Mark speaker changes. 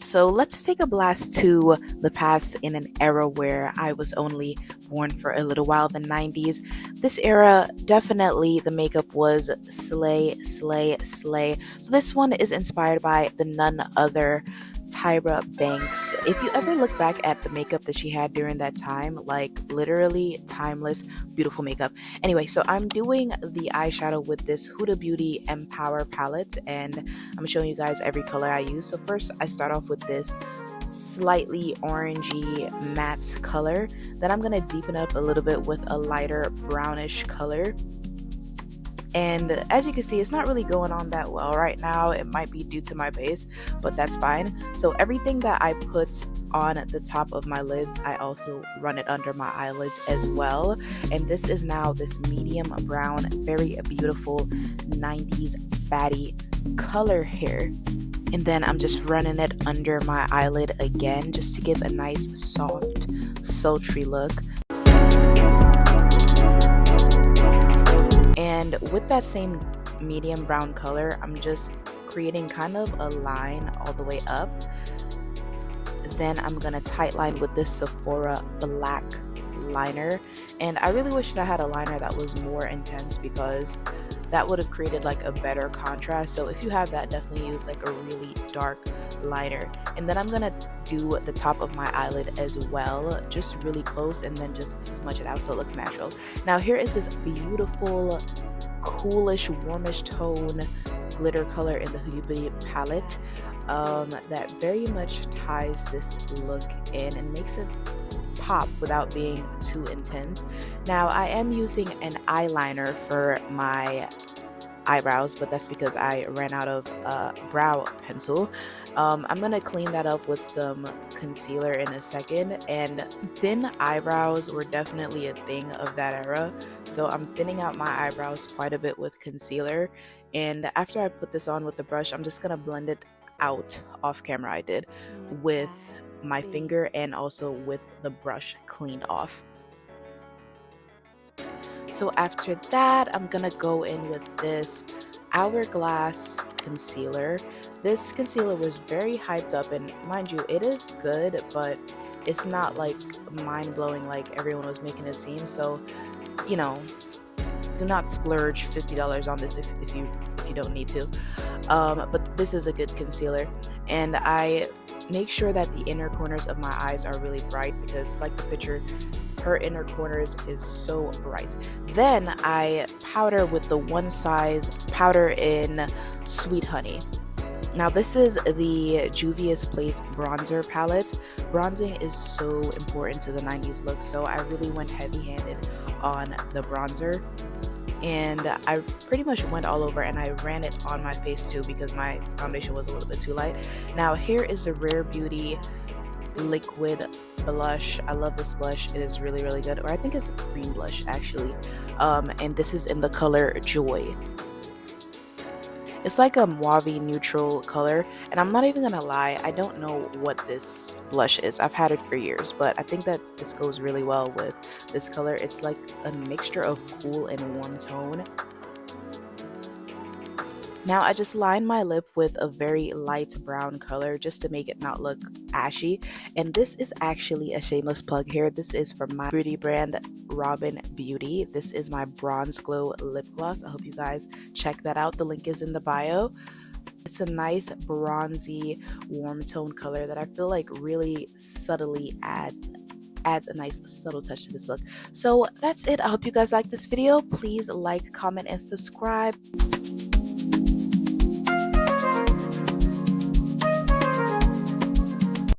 Speaker 1: So let's take a blast to the past in an era where I was only born for a little while, the 90s. This era, definitely the makeup was slay, slay, slay. So this one is inspired by the none other Tyra Banks. If you ever look back at the makeup that she had during that time, like literally timeless, beautiful makeup. Anyway, so I'm doing the eyeshadow with this Huda Beauty Empowered Palette, and I'm showing you guys every color I use. So first I start off with this slightly orangey matte color. Then I'm going to deepen up a little bit with a lighter brownish color. And as you can see, it's not really going on that well right now. It might be due to my base, but that's fine. So everything that I put on the top of my lids, I also run it under my eyelids as well. And this is now this medium brown, very beautiful 90s baddie color here. And then I'm just running it under my eyelid again, just to give a nice soft sultry look. And with that same medium brown color, I'm just creating kind of a line all the way up. Then I'm gonna tight line with this Sephora black liner. And I really wish that I had a liner that was more intense, because that would have created like a better contrast. So if you have that, definitely use like a really dark liner. And then I'm gonna do the top of my eyelid as well, just really close, and then just smudge it out so it looks natural. Now here is this beautiful coolish warmish tone glitter color in the Huda Beauty palette that very much ties this look in and makes it pop without being too intense. Now I am using an eyeliner for my eyebrows, but that's because I ran out of brow pencil. I'm gonna clean that up with some concealer in a second. And thin eyebrows were definitely a thing of that era, so I'm thinning out my eyebrows quite a bit with concealer. And after I put this on with the brush, I'm just gonna blend it out off camera. I did with my finger and also with the brush cleaned off. So after that, I'm gonna go in with this Hourglass concealer. This concealer was very hyped up, and mind you, it is good, but it's not like mind-blowing like everyone was making it seem. So, you know, do not splurge $50 on this if you don't need to. But this is a good concealer, and I make sure that the inner corners of my eyes are really bright, because like the picture, her inner corners is so bright. Then I powder with the One Size powder in Sweet Honey. Now this is the Juvia's Place bronzer palette. Bronzing is so important to the 90s look, so I really went heavy-handed on the bronzer. And I pretty much went all over, and I ran it on my face too, because my foundation was a little bit too light. Now here is the Rare Beauty liquid blush. I love this blush. It is really, really good. Or I think it's a cream blush actually. And this is in the color Joy. It's like a mauve neutral color, and I'm not even gonna lie, I don't know what this blush is. I've had it for years, but I think that this goes really well with this color. It's like a mixture of cool and warm tone. Now I just line my lip with a very light brown color just to make it not look ashy. And this is actually a shameless plug here. This is from my beauty brand, RobinBeauty. This is my Bronze Glow lip gloss. I hope you guys check that out. The link is in the bio. It's a nice bronzy warm tone color that I feel like really subtly adds a nice subtle touch to this look. So that's it. I hope you guys like this video. Please like, comment, and subscribe.